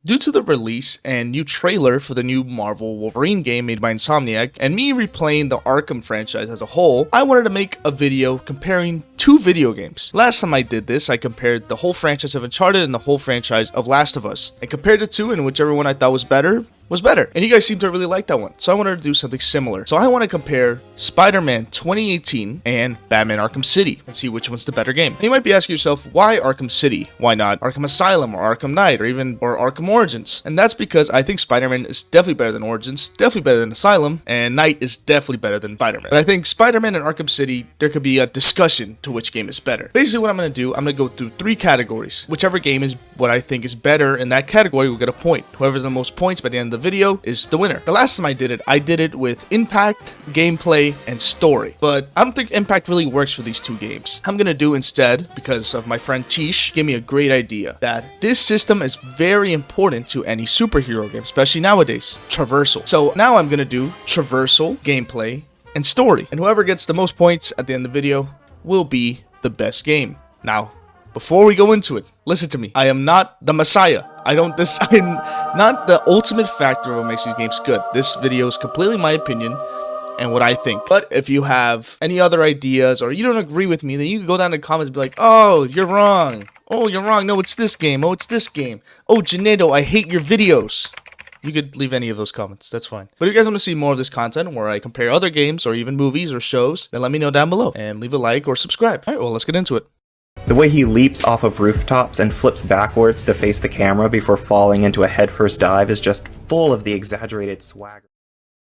Due to the release and new trailer for the new Marvel Wolverine game made by Insomniac, and me replaying the Arkham franchise as a whole, I wanted to make a video comparing two video games. Last time I did this, I compared the whole franchise of Uncharted and the whole franchise of Last of Us, and compared the two, and whichever one I thought was better. And you guys seem to really like that one, so I wanted to do something similar. So I want to compare Spider-Man 2018 and Batman Arkham City and see which one's the better game. And you might be asking yourself, why Arkham City? Why not Arkham Asylum or Arkham Knight or Arkham Origins? And that's because I think Spider-Man is definitely better than Origins, definitely better than Asylum, and Knight is definitely better than Spider-Man. But I think Spider-Man and Arkham City, there could be a discussion to which game is better. Basically what I'm going to do, I'm going to go through three categories. Whichever game is what I think is better in that category will get a point. Whoever's the most points by the end of the video is the winner. The last time I did it with impact, gameplay, and story. But I don't think impact really works for these two games. I'm gonna do instead, because of my friend Tish, gave me a great idea, that this system is very important to any superhero game, especially nowadays, Traversal. So now I'm gonna do Traversal, gameplay, and story. And whoever gets the most points at the end of the video will be the best game. Now, before we go into it, listen to me. I am not the Messiah. I'm not the ultimate factor of what makes these games good. This video is completely my opinion and what I think. But if you have any other ideas or you don't agree with me, then you can go down in the comments and be like, oh, you're wrong. Oh, you're wrong. No, it's this game. Oh, it's this game. Oh, Janedo, I hate your videos. You could leave any of those comments. That's fine. But if you guys want to see more of this content where I compare other games or even movies or shows, then let me know down below and leave a like or subscribe. All right, well, let's get into it. The way he leaps off of rooftops and flips backwards to face the camera before falling into a headfirst dive is just full of the exaggerated swagger.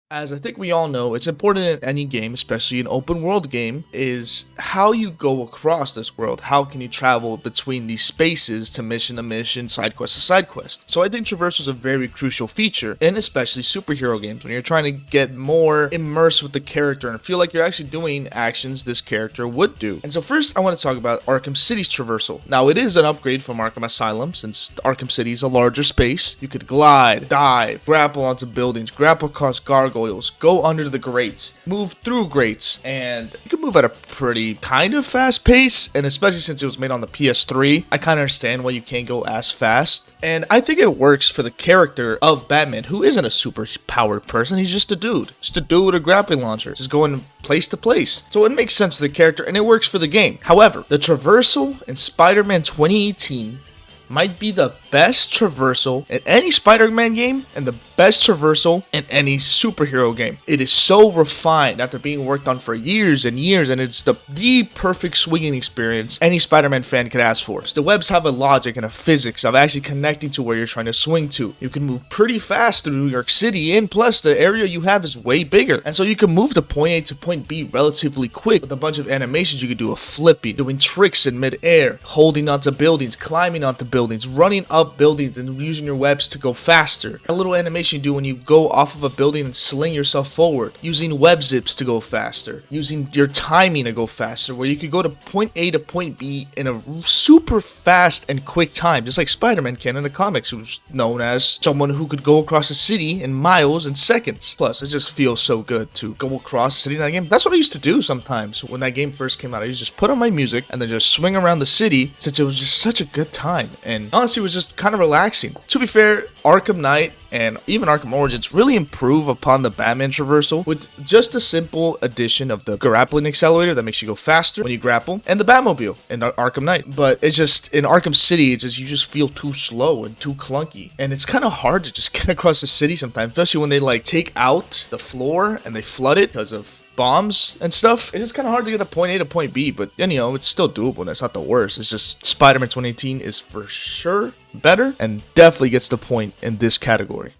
As I think we all know, it's important in any game, especially an open world game, is how you go across this world. How can you travel between these spaces to mission, side quest to side quest? So I think traversal is a very crucial feature, in especially superhero games, when you're trying to get more immersed with the character and feel like you're actually doing actions this character would do. And so first I want to talk about Arkham City's traversal. Now it is an upgrade from Arkham Asylum, since Arkham City is a larger space. You could glide, dive, grapple onto buildings, grapple across gargoyles, go under the grates, move through grates, and you can move at a pretty kind of fast pace, and especially since it was made on the PS3, I kind of understand why you can't go as fast. And I think it works for the character of Batman, who isn't a super powered person. He's just a dude with a grappling launcher, just going place to place. So it makes sense for the character, and it works for the game. However, the traversal in Spider-Man 2018 might be the best traversal in any Spider-Man game and the best traversal in any superhero game. It is so refined after being worked on for years and years, and it's the perfect swinging experience any Spider-Man fan could ask for. So the webs have a logic and a physics of actually connecting to where you're trying to swing to. You can move pretty fast through New York City, and plus the area you have is way bigger. And so you can move to point A to point B relatively quick with a bunch of animations. You could do a flippy, doing tricks in mid-air, holding onto buildings, climbing onto buildings, running up buildings, and using your webs to go faster. A little animation you do when you go off of a building and sling yourself forward, using web zips to go faster, using your timing to go faster, where you could go to point A to point B in a super fast and quick time, just like Spider-Man can in the comics, who's known as someone who could go across a city in miles and seconds. Plus, it just feels so good to go across the city in that game. That's what I used to do sometimes when that game first came out. I used to just put on my music and then just swing around the city, since it was just such a good time. And honestly, it was just kind of relaxing. To be fair, Arkham Knight and even Arkham Origins really improve upon the Batman traversal with just a simple addition of the grappling accelerator that makes you go faster when you grapple, and the Batmobile in Arkham Knight. But it's just, in Arkham City, it's just, you just feel too slow and too clunky, and it's kind of hard to just get across the city sometimes, especially when they like take out the floor and they flood it because of bombs and stuff. It's just kind of hard to get to point A to point B, but you know, it's still doable and it's not the worst. It's just Spider-Man 2018 is for sure better and definitely gets the point in this category.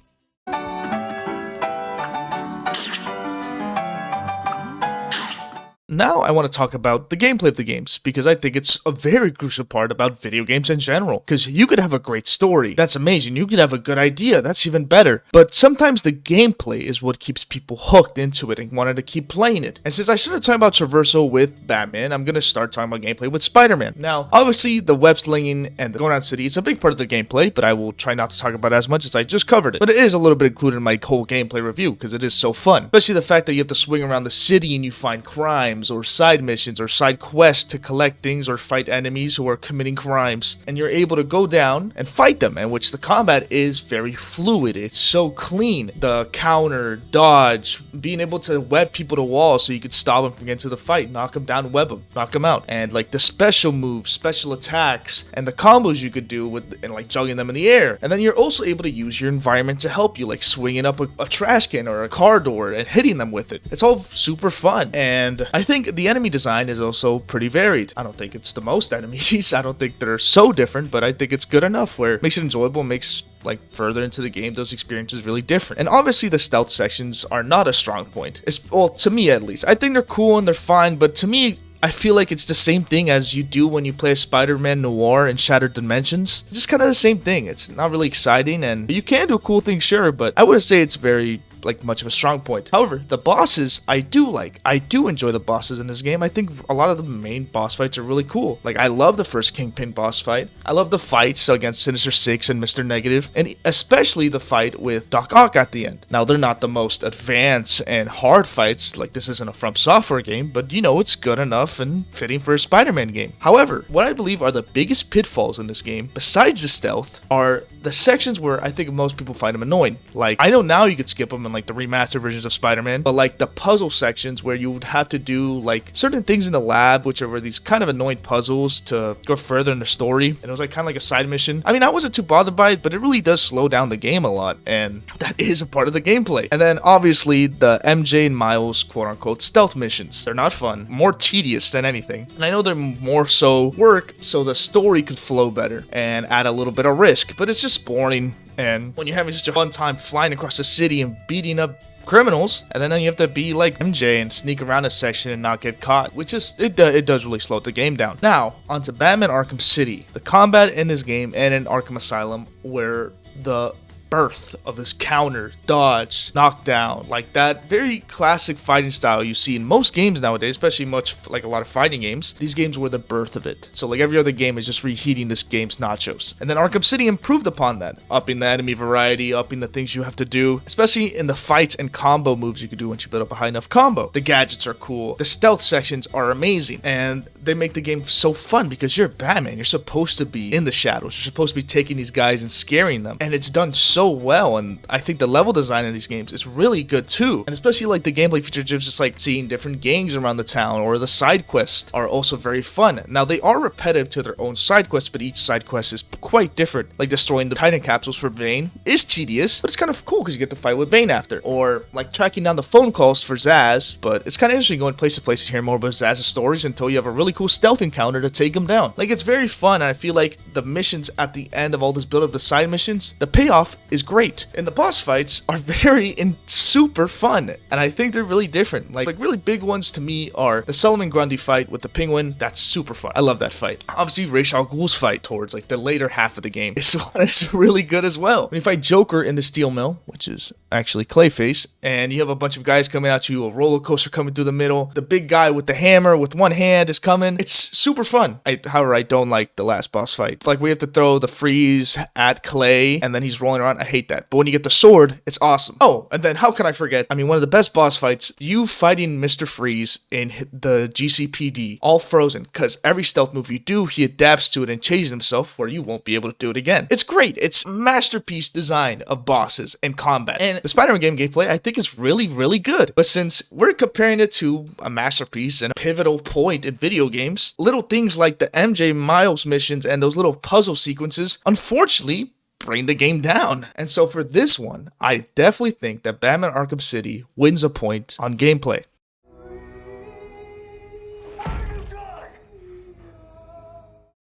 Now I want to talk about the gameplay of the games, because I think it's a very crucial part about video games in general. Because you could have a great story, that's amazing, you could have a good idea, that's even better, but sometimes the gameplay is what keeps people hooked into it and wanted to keep playing it. And since I started talking about traversal with Batman, I'm going to start talking about gameplay with Spider-Man. Now, obviously the web slinging and the going around city is a big part of the gameplay, but I will try not to talk about it as much as I just covered it. But it is a little bit included in my whole gameplay review, because it is so fun. Especially the fact that you have to swing around the city and you find crimes items or side missions or side quests to collect things or fight enemies who are committing crimes. And you're able to go down and fight them, in which the combat is very fluid. It's so clean. The counter, dodge, being able to web people to walls so you could stop them from getting to the fight, knock them down, web them, knock them out. And like the special moves, special attacks, and the combos you could do with, and like juggling them in the air. And then you're also able to use your environment to help you, like swinging up a trash can or a car door and hitting them with it. It's all super fun. And I think the enemy design is also pretty varied. I don't think it's the most enemies. I don't think they're so different, but I think it's good enough where it makes it enjoyable, makes like further into the game those experiences really different. And obviously the stealth sections are not a strong point. Well, to me at least. I think they're cool and they're fine, but to me, I feel like it's the same thing as you do when you play a Spider-Man Noir in Shattered Dimensions. It's just kind of the same thing. It's not really exciting, and you can do cool things, sure, but I wouldn't say it's very like much of a strong point. However, the bosses I do like. I do enjoy the bosses in this game. I think a lot of the main boss fights are really cool. Like, I love the first Kingpin boss fight. I love the fights against Sinister Six and Mr. Negative, and especially the fight with Doc Ock at the end. Now, they're not the most advanced and hard fights, like this isn't a From Software game, but you know, it's good enough and fitting for a Spider-Man game. However, what I believe are the biggest pitfalls in this game, besides the stealth, are the sections where I think most people find them annoying. Like, I know now you could skip them in like the remastered versions of Spider-Man, but like the puzzle sections where you would have to do like certain things in the lab, which are these kind of annoying puzzles to go further in the story, and it was like kind of like a side mission. I mean, I wasn't too bothered by it, but it really does slow down the game a lot, and that is a part of the gameplay. And then obviously the MJ and Miles quote-unquote stealth missions. They're not fun, more tedious than anything, and I know they're more so work so the story could flow better and add a little bit of risk, but it's just boring. And when you're having such a fun time flying across the city and beating up criminals, and then you have to be like MJ and sneak around a section and not get caught, which is, it does really slow the game down. Now, onto Batman Arkham City. The combat in this game and in Arkham Asylum were the birth of this counter, dodge, knockdown, like that very classic fighting style you see in most games nowadays, especially much like a lot of fighting games. These games were the birth of it. So like every other game is just reheating this game's nachos. And then Arkham City improved upon that, upping the enemy variety, upping the things you have to do, especially in the fights and combo moves you can do once you build up a high enough combo. The gadgets are cool. The stealth sections are amazing, and they make the game so fun because you're Batman. You're supposed to be in the shadows. You're supposed to be taking these guys and scaring them, and it's done so well. And I think the level design in these games is really good too, and especially like the gameplay features, just like seeing different gangs around the town, or the side quests are also very fun. Now, they are repetitive to their own side quests, but each side quest is quite different. Like destroying the Titan capsules for Bane is tedious, but it's kind of cool because you get to fight with Bane after, or like tracking down the phone calls for Zaz. But it's kind of interesting going place to place to hear more about Zaz's stories until you have a really cool stealth encounter to take him down. Like, it's very fun, and I feel like the missions at the end of all this build up, the side missions, the payoff is great, and the boss fights are very and super fun, and I think they're really different. Like really big ones to me are the Solomon Grundy fight with the Penguin. That's super fun. I love that fight. Obviously, Ra's al Ghul's fight towards like the later half of the game is really good as well. When you fight Joker in the steel mill, which is actually Clayface, and you have a bunch of guys coming at you, a roller coaster coming through the middle, the big guy with the hammer with one hand is coming. It's super fun. However, I don't like the last boss fight. Like, we have to throw the freeze at Clay, and then he's rolling around. I hate that. But when you get the sword, it's awesome. Oh, and then how can I forget? I mean, one of the best boss fights, you fighting Mr. Freeze in the GCPD, all frozen, because every stealth move you do, he adapts to it and changes himself where you won't be able to do it again. It's great. It's masterpiece design of bosses and combat. And the Spider-Man game gameplay, I think, is really, really good. But since we're comparing it to a masterpiece and a pivotal point in video games, little things like the MJ Miles missions and those little puzzle sequences, unfortunately, bring the game down. And so for this one, I definitely think that Batman Arkham City wins a point on gameplay.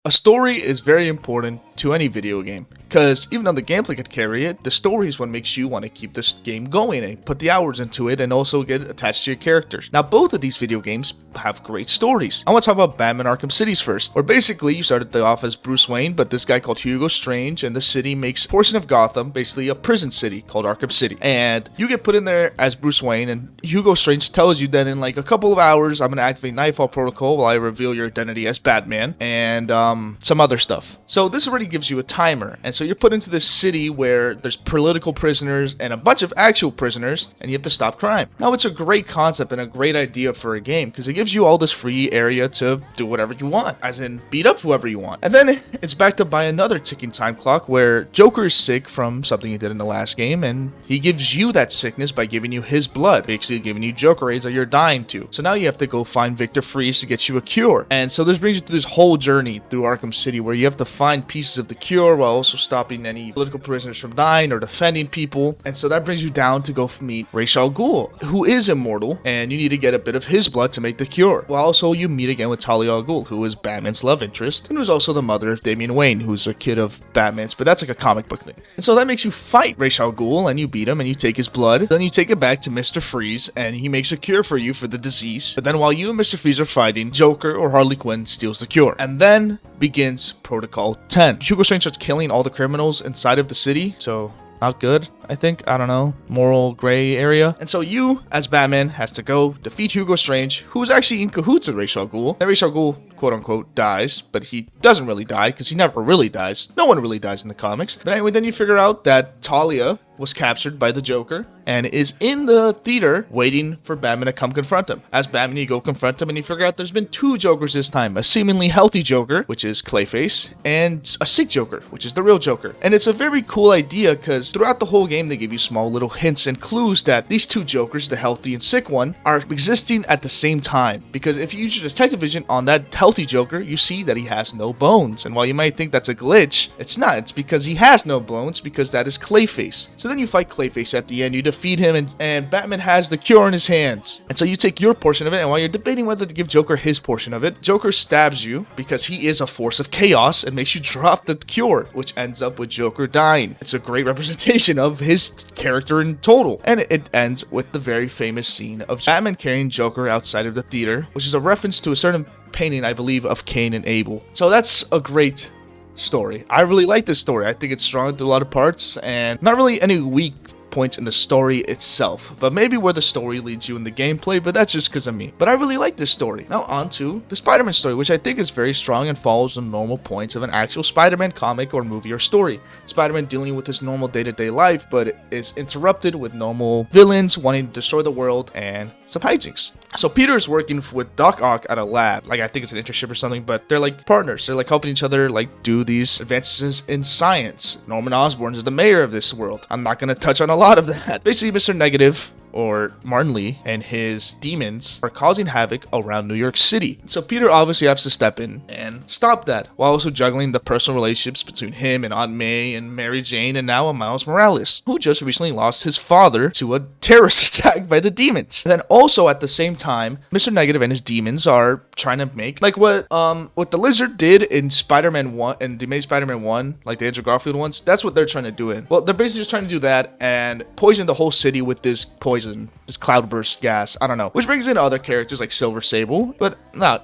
A story is very important to any video game, because even though the gameplay could carry it, the story is what makes you want to keep this game going and put the hours into it and also get attached to your characters. Now, both of these video games have great stories. I want to talk about Batman Arkham City's first, where basically you started off as Bruce Wayne, but this guy called Hugo Strange, and the city makes a portion of Gotham basically a prison city called Arkham City. And you get put in there as Bruce Wayne, and Hugo Strange tells you that in like a couple of hours, I'm going to activate Nightfall Protocol while I reveal your identity as Batman. And some other stuff. So this already gives you a timer, and so you're put into this city where there's political prisoners and a bunch of actual prisoners, and you have to stop crime. Now, it's a great concept and a great idea for a game because it gives you all this free area to do whatever you want, as in beat up whoever you want. And then it's backed up by another ticking time clock where Joker is sick from something he did in the last game, and he gives you that sickness by giving you his blood, basically giving you Joker aids that you're dying to. So now you have to go find Victor Freeze to get you a cure. And so this brings you through this whole journey through Arkham City where you have to find pieces of the cure while also stopping any political prisoners from dying or defending people. And so that brings you down to go meet Ra's al Ghul, who is immortal, and you need to get a bit of his blood to make the cure. While also you meet again with Talia al Ghul, who is Batman's love interest, and who's also the mother of Damian Wayne, who's a kid of Batman's, but that's like a comic book thing. And so that makes you fight Ra's al Ghul, and you beat him, and you take his blood. Then you take it back to Mr. Freeze, and he makes a cure for you for the disease. But then while you and Mr. Freeze are fighting, Joker or Harley Quinn steals the cure. And then begins Protocol 10. Hugo Strange starts killing all the criminals inside of the city, so not good, I think. I don't know. Moral gray area. And so you, as Batman, has to go defeat Hugo Strange, who's actually in cahoots with Ra's al Ghul. And Ra's al Ghul, quote unquote, dies, but he doesn't really die because he never really dies. No one really dies in the comics. But anyway, then you figure out that Talia was captured by the Joker and is in the theater waiting for Batman to come confront him. As Batman, you go confront him and you figure out there's been two Jokers this time. A seemingly healthy Joker, which is Clayface, and a sick Joker, which is the real Joker. And it's a very cool idea because throughout the whole game, they give you small little hints and clues that these two Jokers, the healthy and sick one, are existing at the same time. Because if you use your detective vision on that healthy Joker, you see that he has no bones. And while you might think that's a glitch, it's not. It's because he has no bones, because that is Clayface. So then you fight Clayface at the end, you defeat him, and Batman has the cure in his hands. And so you take your portion of it, and while you're debating whether to give Joker his portion of it, Joker stabs you because he is a force of chaos and makes you drop the cure, which ends up with Joker dying. It's a great representation of his character in total. And it ends with the very famous scene of Batman carrying Joker outside of the theater, which is a reference to a certain painting, I believe, of Cain and Abel. So that's a great story. I really like this story. I think it's strong through a lot of parts and not really any weak points in the story itself, but maybe where the story leads you in the gameplay, but that's just because of me. But I really like this story. Now on to the Spider-Man story, which I think is very strong and follows the normal points of an actual Spider-Man comic or movie or story. Spider-Man dealing with his normal day-to-day life, but is interrupted with normal villains wanting to destroy the world and some hijinks. So Peter is working with Doc Ock at a lab, like I think it's an internship or something, but they're like partners. They're like helping each other like do these advances in science. Norman Osborn is the mayor of this world. I'm not going to touch on a lot of that. Basically, Mr. Negative, or Martin Lee, and his demons are causing havoc around New York City. So Peter obviously has to step in and stop that, while also juggling the personal relationships between him and Aunt May and Mary Jane, and now a Miles Morales, who just recently lost his father to a terrorist attack by the demons. And then also at the same time, Mr. Negative and his demons are trying to make like what the Lizard did in Spider-Man 1 and the Amazing Spider-Man 1, like the Andrew Garfield ones. That's what they're trying to do in. Well, they're basically just trying to do that and poison the whole city with this poison, this cloudburst gas, I don't know, which brings in other characters like Silver Sable, but I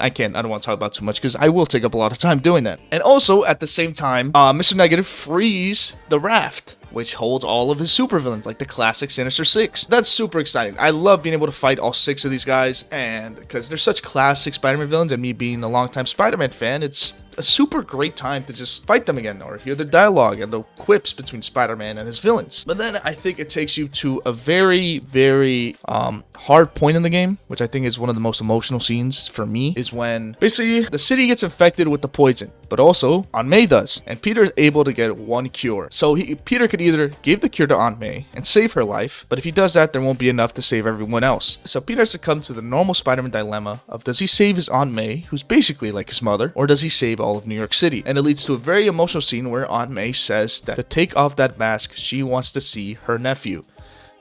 don't want to talk about too much because I will take up a lot of time doing that. And also at the same time, Mr. Negative frees the raft, which holds all of his supervillains, like the classic Sinister Six. That's super exciting. I love being able to fight all 6 of these guys, and because they're such classic Spider-Man villains, and me being a longtime Spider-Man fan, it's a super great time to just fight them again, or hear the dialogue and the quips between Spider-Man and his villains. But then I think it takes you to a very, very hard point in the game, which I think is one of the most emotional scenes for me, is when basically the city gets infected with the poison, but also Aunt May does, and Peter is able to get one cure. So Peter could either give the cure to Aunt May and save her life, but if he does that, there won't be enough to save everyone else. So Peter has to come to the normal Spider-Man dilemma of, does he save his Aunt May, who's basically like his mother, or does he save all of New York City? And it leads to a very emotional scene where Aunt May says that to take off that mask, she wants to see her nephew.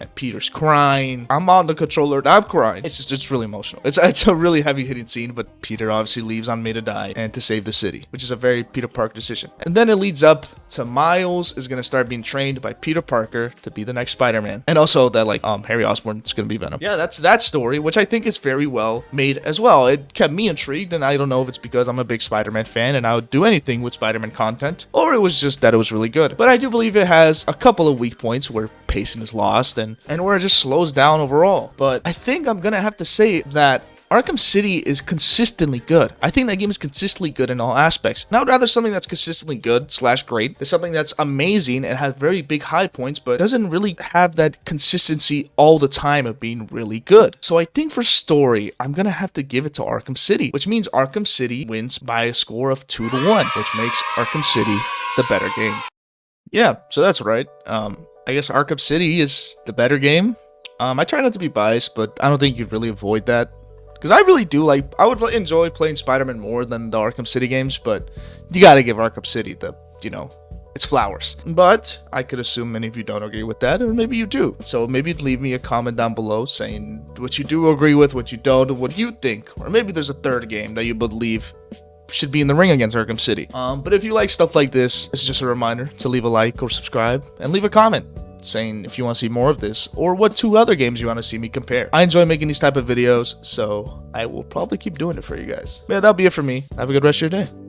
And Peter's crying. I'm on the controller and I'm crying. It's really emotional. It's a really heavy hitting scene, but Peter obviously leaves Aunt May to die and to save the city, which is a very Peter Parker decision. And then it leads up to Miles is going to start being trained by Peter Parker to be the next Spider-Man. And also that Harry Osborn is going to be Venom. Yeah, that's that story, which I think is very well made as well. It kept me intrigued, and I don't know if it's because I'm a big Spider-Man fan and I would do anything with Spider-Man content, or it was just that it was really good. But I do believe it has a couple of weak points where pacing is lost and where it just slows down overall. But I think I'm gonna have to say that Arkham City is consistently good. I think that game is consistently good in all aspects. Now, I'd rather something that's consistently good / great than something that's amazing and has very big high points, but doesn't really have that consistency all the time of being really good. So I think for story, I'm gonna have to give it to Arkham City, which means Arkham City wins by a score of 2-1, which makes Arkham City the better game. Yeah, so that's right. I guess Arkham City is the better game. I try not to be biased, but I don't think you could really avoid that. Because I really do I would enjoy playing Spider-Man more than the Arkham City games, but you gotta give Arkham City the, it's flowers. But I could assume many of you don't agree with that, or maybe you do. So maybe leave me a comment down below saying what you do agree with, what you don't, and what you think. Or maybe there's a third game that you believe should be in the ring against Arkham City. But if you like stuff like this, it's just a reminder to leave a like or subscribe, and leave a comment saying if you want to see more of this, or what 2 other games you want to see me compare. I enjoy making these type of videos, so I will probably keep doing it for you guys. Yeah, that'll be it for me. Have a good rest of your day.